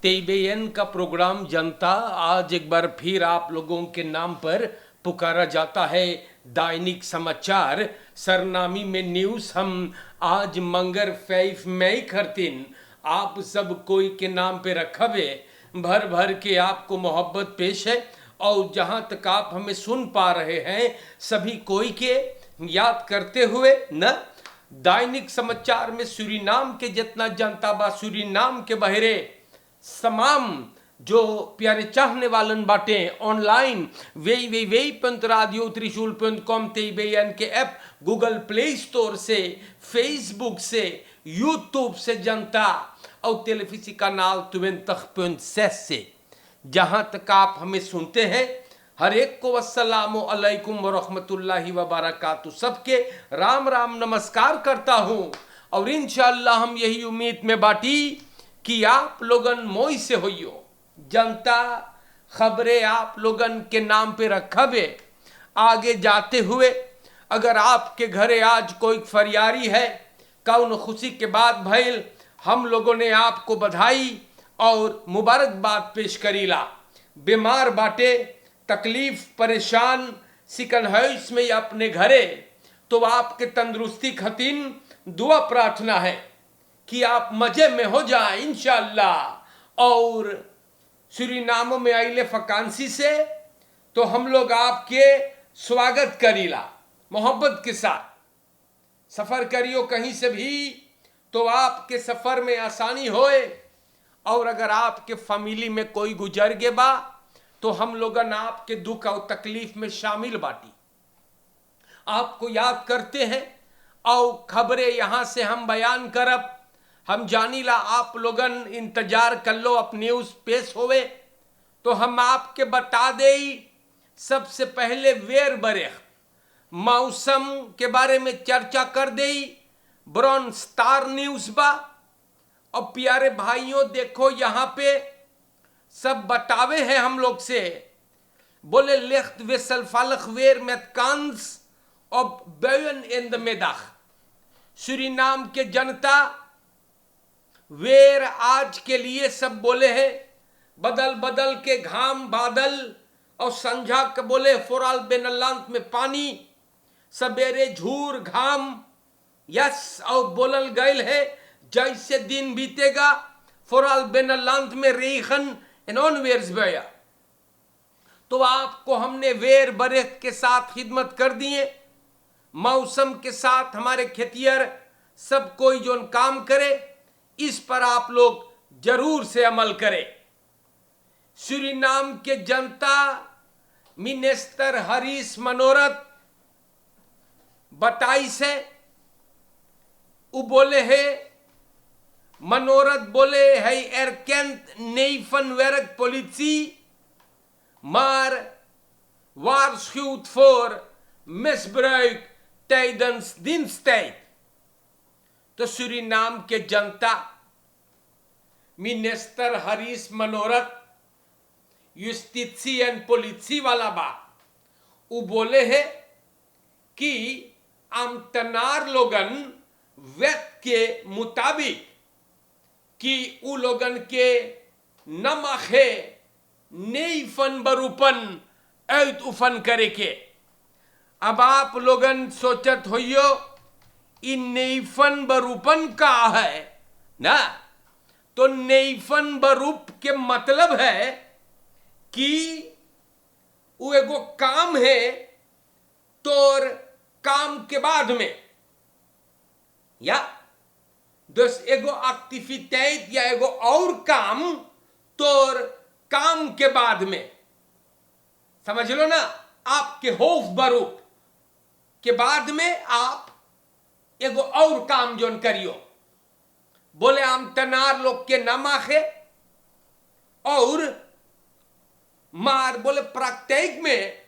तेईबेन का प्रोग्राम जनता आज एक बार फिर आप लोगों के नाम पर पुकारा जाता है। दैनिक समाचार सरनामी में न्यूज़ हम आज मंगर 5 मई खरतिन आप सब कोई के नाम पे रखबे भर भर के आपको मोहब्बत पेश है। और जहाँ तक आप हमें सुन पा रहे हैं सभी कोई के याद करते हुए न दैनिक समाचार में सूरीनाम के जितना जनता बा, सूरीनाम के बहरे तमाम जो प्यारे चाहने वालन बाटे ऑनलाइन www.radiotrishul.com तेईबेन के ऐप गूगल प्ले स्टोर से, फेसबुक से, यूट्यूब से जनता और टेलीविजन कनाल 20.6 से जहां तक आप हमें सुनते हैं हर एक को अस्सलामु अलैकुम व रहमतुल्लाहि व बरकातहू सबके राम राम नमस्कार करता हूं। और इंशाअल्लाह हम यही उम्मीद में बाटी कि आप लोगन मोई से होइयो जनता खबरें आप लोगन के नाम पे रखबे। आगे जाते हुए अगर आपके घरे आज कोई फरियारी है कौन खुशी के बाद भइल हम लोगों ने आपको बधाई और मुबारकबाद पेश करीला। बीमार बाटे तकलीफ परेशान सिकन हईस में या अपने घरे तो आपके तंदुरुस्ती खतीन दुआ प्रार्थना है कि आप मजे में हो जाए इंशाअल्लाह। और सूरीनाम में आइले फकांसी से तो हम लोग आपके स्वागत करीला मोहब्बत के साथ। सफर करियो कहीं से भी तो आपके सफर में आसानी होए। और अगर आपके फैमिली में कोई गुजर गे बा तो हम लोगन आपके दुख और तकलीफ में शामिल बाटी आपको याद करते हैं और खबरें यहां से हम बयान करब। हम जानीला आप लोगन इंतजार कर लो अब न्यूज पेश होवे तो हम आपके बता दे। सबसे पहले वेर बरेख मौसम के बारे में चर्चा कर दे। ब्रॉन स्टार न्यूज बा और प्यारे भाइयों देखो यहां पे सब बतावे हैं हम लोग से बोले लेख्त वेसल फालख वेर में कांस और बेवन इन द मेदाख सूरीनाम के जनता वेर आज के लिए सब बोले हैं बदल बदल के घाम बादल और संझा के बोले फोराल बेनलांत में पानी सवेरे झूर घाम यस और बोलल गयल है जैसे दिन बीतेगा फोराल बेनलांत में रेखन एनॉनवेर्स बया। तो आपको हमने वेर बरेख के साथ खिदमत कर दिए। मौसम के साथ हमारे खेतियर सब कोई जो काम करे इस पर आप लोग जरूर से अमल करें। सूरीनाम के जनता मिनिस्टर हरीश मनोरथ बताई से वो बोले है मनोरथ बोले है erkent nee van werkpolitie maar waarschuwt voor misbruik tijdens diensttijd। तो सूरीनाम के जनता मिनिस्टर हरीश मनोरथ युस्टिसी एंड पोलिसी वाला बा वो बोले है कि आमतनार लोगन व्यक्त के मुताबिक कि उ लोगन के नमखे नई फन बरूपन ऐत उफन करे के। अब आप लोगन सोचत होइयो इन नईफन बरूपन का है ना। तो नईफन बरूप के मतलब है कि वो एगो काम है तोर काम के बाद में या दस एगो एक्टिविटेट या एगो और काम तोर काम के बाद में समझ लो ना। आपके होफ बरूप के बाद में आप एगो और काम जोन करियो बोले आम तनार लोग के नमाखे और मार बोले प्रत्येक में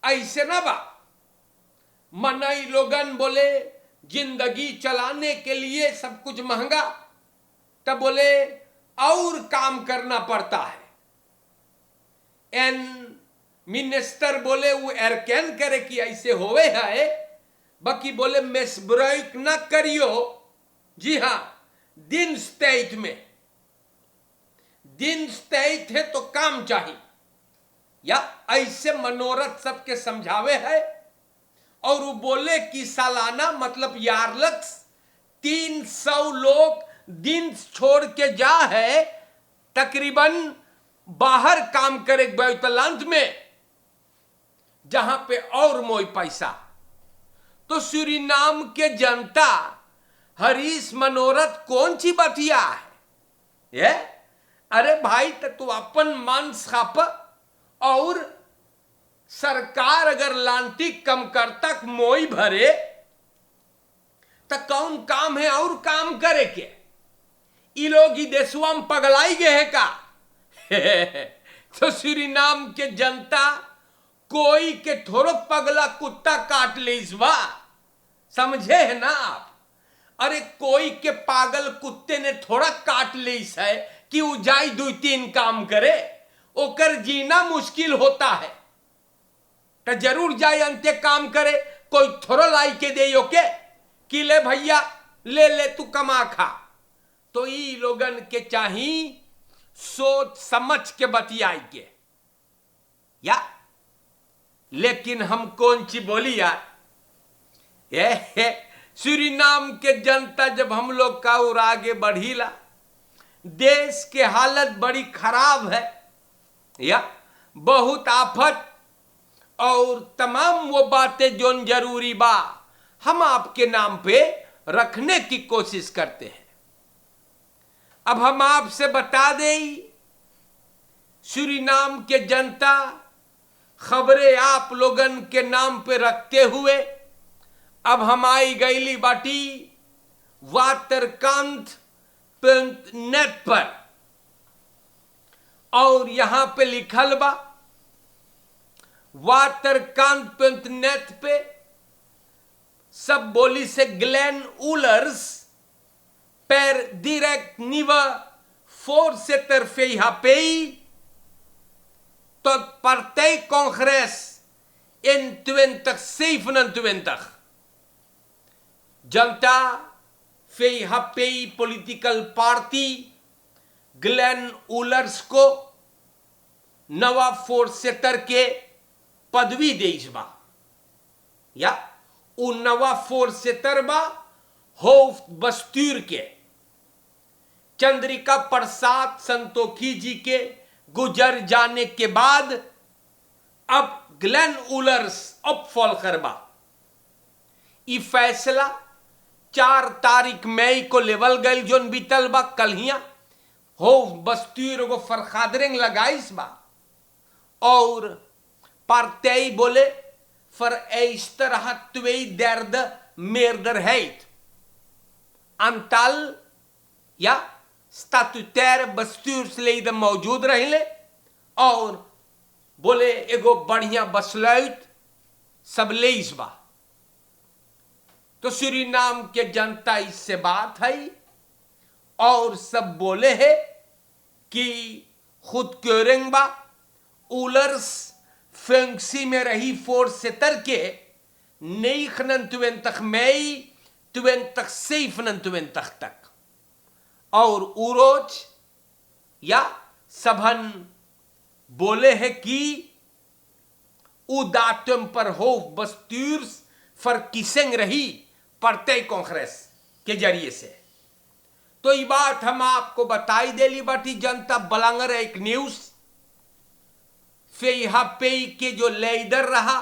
ऐसे ना बा। मनई लोगन बोले जिंदगी चलाने के लिए सब कुछ महंगा तब बोले और काम करना पड़ता है। एन मिनिस्टर बोले वो एरकैन करे कि ऐसे होवे है बाकी बोले मिसब्रेक न करियो। जी हां दिन स्टेट में दिन तय थे तो काम चाहिए, या ऐसे मनोरथ सबके समझावे है। और वो बोले कि सालाना मतलब यार लक्ष्य 300 लोग दिन छोड़ के जा है तकरीबन बाहर काम करे बैतलंत में, जहां पे और मोई पैसा। तो सूरीनाम के जनता हरीश मनोरथ कौन सी बतिया है ये? अरे भाई तू अपन मान छाप, और सरकार अगर लांटी कम करता मोई भरे तो कौन काम है और काम करे के? ये लोग ही देशवा में पगलाई गए है का? तो सूरीनाम के जनता कोई के थोड़ो पगला कुत्ता काट ले इस बार, समझे है ना आप? अरे कोई के पागल कुत्ते ने थोड़ा काट ले इस है कि वो जाई 2-3 काम करे, ओकर जीना मुश्किल होता है तो जरूर जाए अंत्य काम करे। कोई थोड़ा लाई के दे ओके कि ले भैया ले ले तू कमा खा। तो ई लोगन के चाही सोच समझ के बतियाई के, या लेकिन हम कौन सी बोली यार? ये सूरीनाम के जनता जब हम लोग का और आगे बढ़ीला, देश के हालत बड़ी खराब है, या बहुत आफत, और तमाम वो बातें जो जरूरी बा हम आपके नाम पे रखने की कोशिश करते हैं। अब हम आपसे बता दें, सूरीनाम के जनता खबरें आप लोगन के नाम पे रखते हुए अब हम आई गईली बाटी वातरकांत.नेट पर, और यहां पे लिखल बा वातरकांत.नेट पे सब बोली से Glenn Euler's per direct nieuwe voorzitter VHP tot partijcongres in 2027. Janata VHP political party Glenn Euler's को नवा फोर्सेटर के पदवी देश बा, या उ नवा फोर्सेटर बा होफ बस्तूर के चंद्रिका प्रसाद संतोखी जी के गुजर जाने के बाद अब ग्लेन उलर्स अब फॉलकर बा। ई फैसला 4 तारीख मई को लेवल गई जोन बीतल बा कलहिया हो बस्तूर को फरखादरिंग लगाइस बा, और पार्टी बोले फर एस्टर हत्वे दर्द मेरदर हैत अंताल या स्टैट्यूटर बस्तूर मौजूद रहिले, और बोले एगो बढ़िया बसलैत सब लेइस बा। तो सूरीनाम के जनता इससे बात है, और सब बोले है कि खुद क्योरेंग बा उलर्स फेंक्सी में रही फोर्सेटर के नई खनंतुवेंतक मई 2027 तक, और उरोज या सभन बोले है कि उदातम पर हो बस्तूर्स फरकिसेंग रही पड़ते कांग्रेस के जरिए से। तो ये बात हम आपको बताई देली बाटी जनता बलांगर एक न्यूज फेहापे के जो लीडर रहा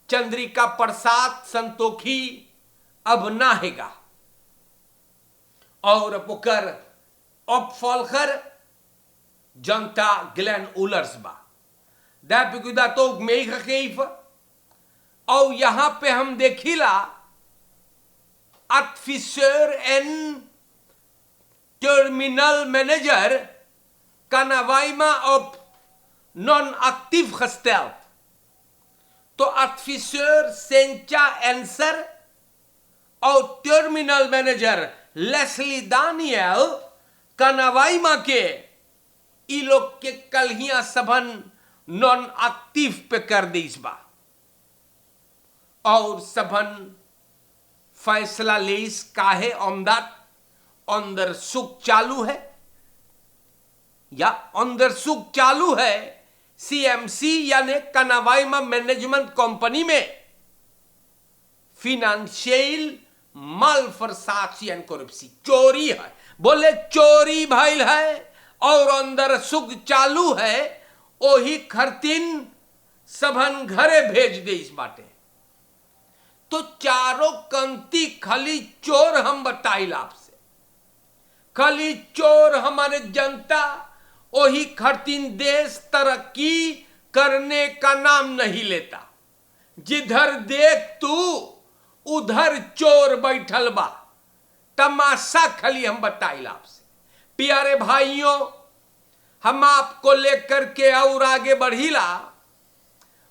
चंद्रिका प्रसाद संतोखी अब ना हैगा, और पुकर अब फॉलकर जनता ग्लेन उलर्स बा दैपिकुदा तो में खकीफ। और यहां पे हम देखिला officer and terminal manager Kanavaima op non-actief gesteld. To adviseur Sencha Enser और terminal manager Leslie Daniel Kanavaima के ई लोग के कलहिया सभन नॉन एक्टिव पे कर दी इस बार, और सभन फैसला लेस काहे आमदाद अंदर सुख चालू है। या onderzoek चालू है सीएमसी यानी कनावाइमा मैनेजमेंट कंपनी में फिनेंशियल मालफरसाची एंड करप्सी चोरी है। बोले चोरी भइल है और onderzoek चालू है, ओही खरतीन सबन घरे भेज दे इस बाटे। तो चारों कंती खाली चोर हम बताइल आपसे, खाली चोर हमारे जनता, वही खरतीन देश तरक्की करने का नाम नहीं लेता। जिधर देख तू उधर चोर बैठल बा, तमाशा खाली हम बताइल आपसे। प्यारे भाइयों, हम आपको लेकर के और आगे बढ़ीला।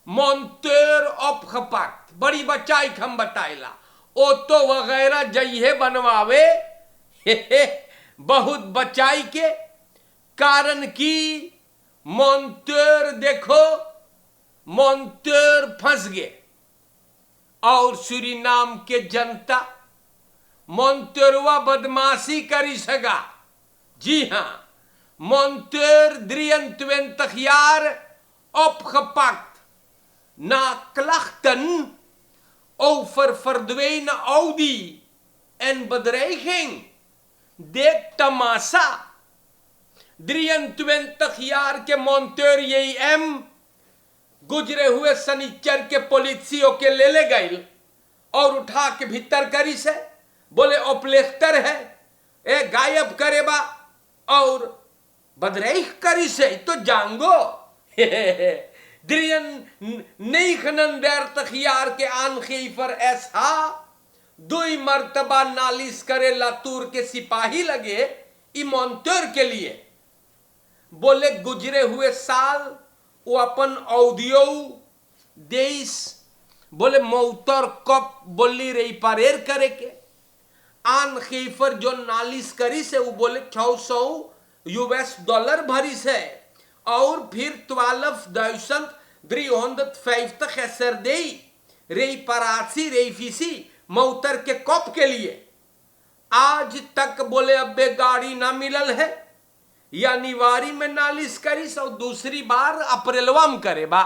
मोन्टेर ऑफ खपत बड़ी बचाई हम बताइला, ओतो वगैरह जइहे बनवावे बहुत बचाई के, कारण की मोन्टेर देखो मोन्टेर फंस गए और सूरीनाम के जनता मोन्टेरवा बदमाशी करी सका। जी हां, मोन्टेर 23 jaar opgepakt na klachten over verdwenen Audi en bedreiging. Deek tamaşa, 23 jaar के मोन्टेर एम गुजरे हुए शनिचर के पुलिसियों के ले गए और उठा के भीतर करी से बोले ओप्लेक्टर है, ए गायब करे बा और बदरेख करी से तो जांगो Drien 39 jaar के aangever SH 2 मर्तबा नालिश करे लातूर के सिपाही लगे ई मोन्टेर के लिए। बोले गुजरे हुए साल वो अपन औदियो देश बोले मौतर कप बोली रही पारेर करे के aangever जो नालिश करी से वो बोले $600 भरी से और फिर 12.350 SRD reparatie रेफिसी मौतर के कप के लिए। आज तक बोले अबे गाड़ी ना मिलल है, या निवारी में नालिश करी सो दूसरी बार अप्रैलवा में करे बा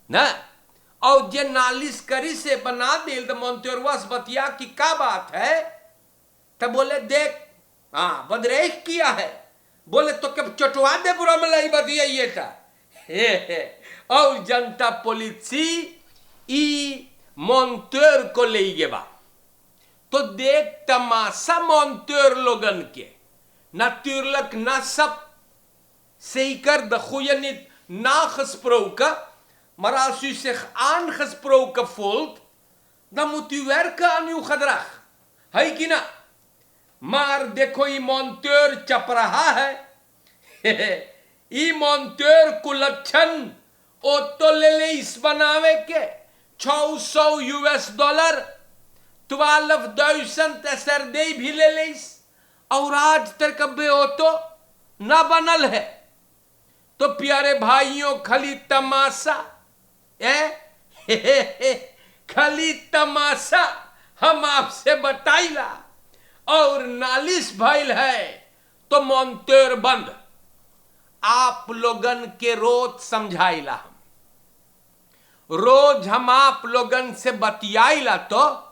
ना, और जे नालिश करी से बना दिल तो मोन्टेरवास बतिया की का बात है, तब बोले देख हाँ बदरेख किया है, बोले तो कब चटवा दे बुरा मलाई बतिया ये था और जनता पुलिसी ई मोन्टेर को ले गए बा। तो देख तमाशा मोन्टेर लोगन के natuurlijk na sap zeker de goeie niet nagesproken, maar als u zich aangesproken voelt, dan moet u werken aan uw gedrag. है कि ना? मार देखो ये मोन्टेर चप रहा है ये मोन्टेर कुलच्छन ओ तो ले इस बनावे के $600 12.000 SRD भी ले इस, और आज तक अबे हो तो ना बनल है। तो प्यारे भाइयों खाली तमाशा खाली तमाशा हम आपसे बताइला और नालिश भइल है तो मोन्टेर बंद। आप लोगन के रोज समझाइला, रोज हम आप लोगन से बतियाइला तो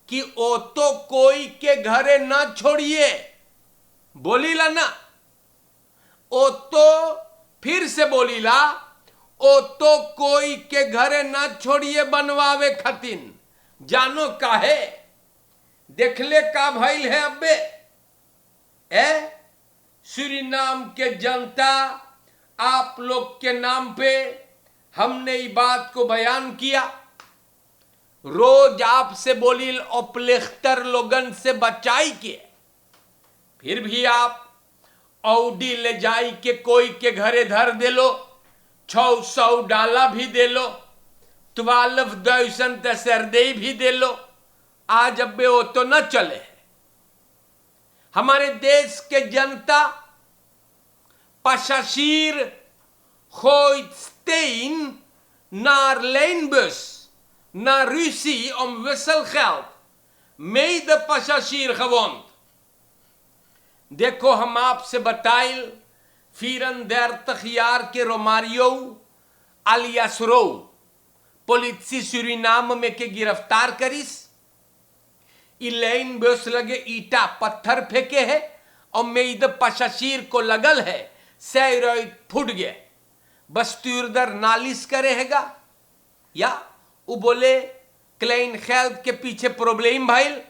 कि ओ तो कोई के घरे ना छोड़िए, बोलीला ना, ओ तो फिर से बोलीला, ओ तो कोई के घरे ना छोड़िए बनवावे खतिन। जानो काहे? देखले का भइल है अबे सूरीनाम के जनता आप लोग के नाम पे हमने ये बात को बयान किया। रोज आपसे बोली ओप्लेख्तर लोगन से बचाई के, फिर भी आप औडी ले जाई के कोई के घरे धर दे लो, $600 भी दे लो, 12.000 SRD भी दे लो। आज अब वो तो न चले। हमारे देश के जनता passagier gooit steen naar lijnbus naar ruzie om wisselgeld, medepassagier gewond। देखो हम आपसे बताइल Firen 30 jaar ke Romario alias Ro, politie Suriname में के गिरफ्तार करिस। इलेन बेस लगे ईटा पत्थर फेंके है और मेद पशाशीर को लगल है, सैरॉइड फूट गए। बस्तूरदर नालिश करे हैगा या वो बोले क्लेन हेल्थ के पीछे प्रॉब्लम भाईल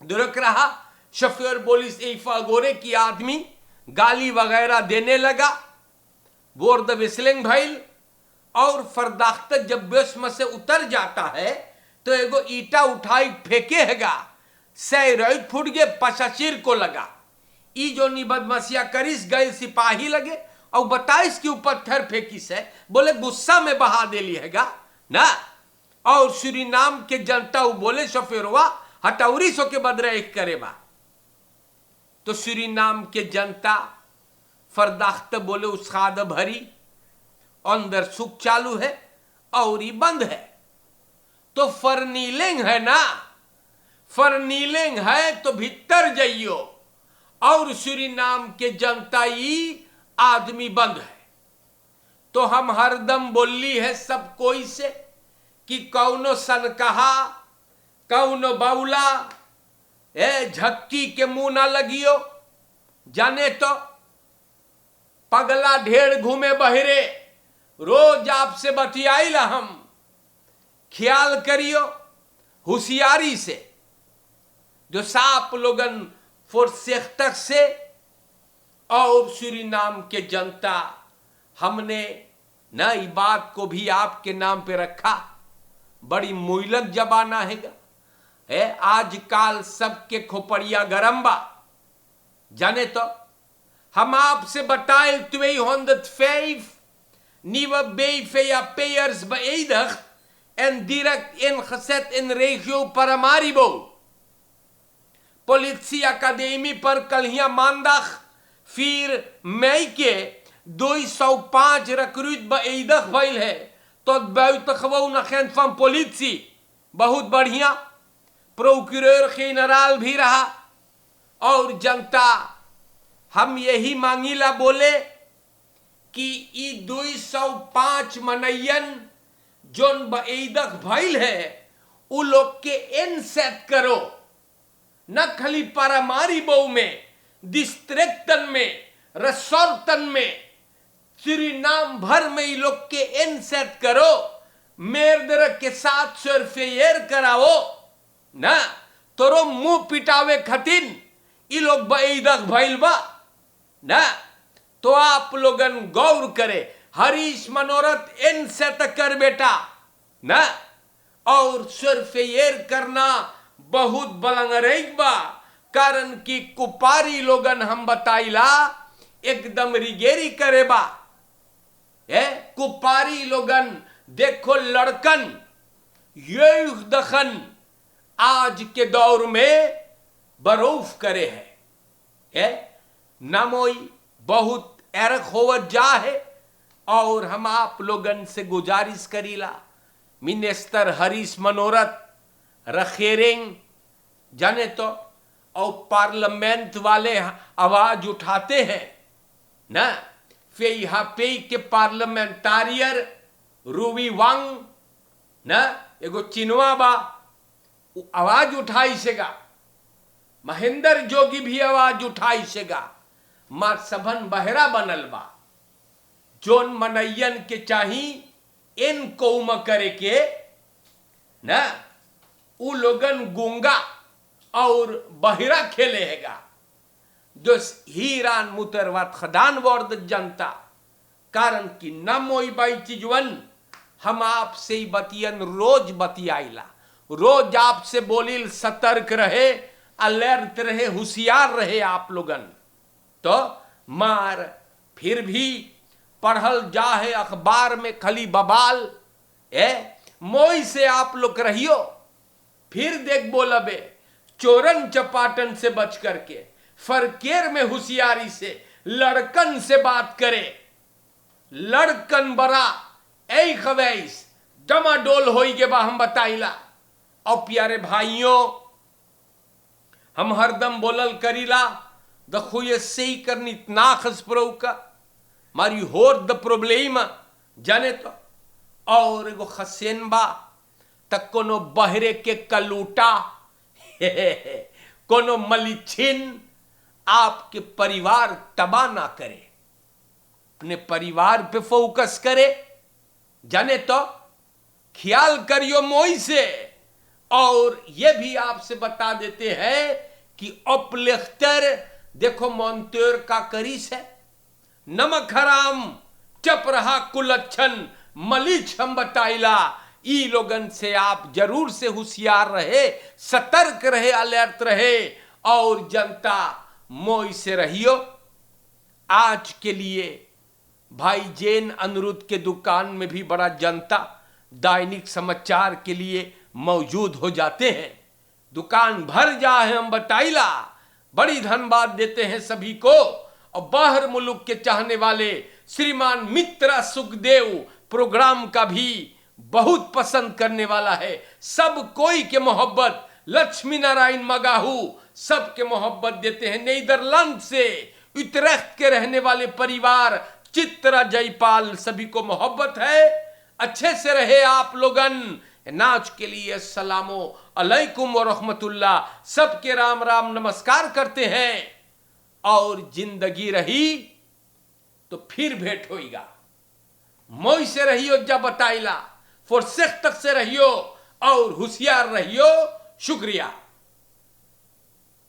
दुरक रहा। शफीर बोलिस एफा गोरे की आदमी गाली वगैरह देने लगा, बोर्ड विस्लिंग भाईल। और फरदाख्त जब बेस्म से उतर जाता है तो एगो ईटा उठाई फेंके हैगा, सैरॉइड फूट गए, पशाशीर को लगा। ई जो बदमाशिया करिस गए सिपाही लगे और बताइस कि पत्थर फेंकिस है, बोले गुस्सा में बहा देली हैगा ना। और सूरीनाम के जनता वो बोले शफेरवा हटौरी सो के बदरे एक करे बा। तो सूरीनाम के जनता फरदाख्त बोले उस खाद भरी अंदर सुख चालू है और ये बंद है। तो फर्नीलिंग है ना, फर्नीलिंग है तो भीतर जाइयो। और सूरीनाम के जनता ये आदमी बंद है। तो हम हरदम बोली है सब कोई से कि कौनो सनकहा कौनो बाउला झक्की के मुंह ना लगियो, जाने तो पगला ढेर घूमे बहिरे। रोज आपसे बतियाइला हम, ख्याल करियो होशियारी से। जो साप लोगन फोर्सेख्तक से और सूरीनाम के जनता हमने न इस बात को भी आपके नाम पे रखा। बड़ी मुइलक जबाना हैगा है, आजकल सबके खोपड़िया गरम बा। जाने तो हम आपसे बताए तुम्हें 105 nieuwe BVAP'ers beëdigd en direct ingezet in regio Paramaribo. Politieacademie per Kalhia maandag 4 mei के 205 recruit beëdigd भइल है। tot buitengewoon agent van politie, बहुत बढ़िया। प्रोक्यूरर जनरल भी रहा। और जनता हम यही मांगीला बोले कि ई 205 मनयन जोन बेइदक भइल है उ लोग के इनसेट करो, न खाली पारामारीबो में, डिस्ट्रिक्टन में, रिसोर्टन में, सूरीनाम भर में ई लोग के इनसेट करो। मेर्दर के साथ सरफेयर कराओ ना, तोरो मुंह पिटावे खतिन ई लोग बेइदक भइल बा ना। तो आप लोगन गौर करे, हरीश मनोरथ इनसेट कर बेटा ना। और सरफेयर करना बहुत बलंगरेक बा, कारण कि कुपारी लोगन हम बताइला एकदम रिगेरी करे बा। कुपारी लोगन देखो लड़कन ये दखन आज के दौर में बरूफ करे है नमोई बहुत एरक होवत जा है। और हम आप लोगन से गुजारिश करीला, मिनिस्टर हरीश मनोरथ रखेरेंग जाने तो और पार्लियामेंट वाले आवाज उठाते हैं ना। फिर यहाँ पे के पार्लियामेंटारियर रूवी वांग ना एगो चिनवा बा आवाज उठाई सेगा, महेंद्र जोगी भी आवाज उठाई सेगा। मां सबन बहरा बनल बा। जोन मनयन के चाही इन कौम करे के ना, उ लोगन गूंगा और बहिरा खेले हैगा। जो हीरान मुतरवत खदान वर्द जनता, कारण कि न मोई बाई चीजवन हम आपसे ही बतियन रोज बतियाइला, रोज आपसे बोलिल सतर्क रहे, अलर्ट रहे, होशियार रहे आप लोगन। तो मार फिर भी पढ़ल जा है अखबार में खली बबाल मोई से आप लोग रहियो। फिर देख बोलबे चोरन चपाटन से बच करके, फरकेर में होशियारी से, लड़कन से बात करे। लड़कन बड़ा ऐ खवैस डमाडोल होई के बा हम बताइला। और प्यारे भाइयों हम हरदम बोलल करीला, द खुये सही करनी नाखस का मारी होर द प्रॉब्लम जाने तो और एगो खसेन बा तक कोनो बहरे के कलूटा कोनो मलिछिन आपके परिवार तबाह ना करे, अपने परिवार पे फोकस करे। जाने तो ख्याल करियो मोई से। और ये भी आपसे बता देते हैं कि अपलेख्तर देखो मोन्तेर का करीस है, नमक हराम चप रहा कुलच्छन मलिच हम बताइला। ई लोगन से आप जरूर से होशियार रहे, सतर्क रहे, अलर्ट रहे और जनता मोई से रहियो। आज के लिए भाई जैन अनिरुद्ध के दुकान में भी बड़ा जनता दैनिक समाचार के लिए मौजूद हो जाते हैं, दुकान भर जाए हम बताइला। बड़ी धन्यवाद देते हैं सभी को। और बाहर मुल्क के चाहने वाले श्रीमान मित्रा सुखदेव प्रोग्राम का भी बहुत पसंद करने वाला है। सब कोई के मोहब्बत, लक्ष्मी नारायण मगाहू सबके मोहब्बत देते हैं। नीदरलैंड से उत्तरेख्त के रहने वाले परिवार चित्रा जयपाल सभी को मोहब्बत है। अच्छे से रहे आप लोगन। नाच के लिए अस्सलामो अलैकुम व रहमतुल्लाह, सबके राम राम नमस्कार करते हैं। और जिंदगी रही तो फिर भेंट होएगा। मोई से रहियो जब बताइला, फुर्सत तक से रहियो और होशियार रहियो। शुक्रिया।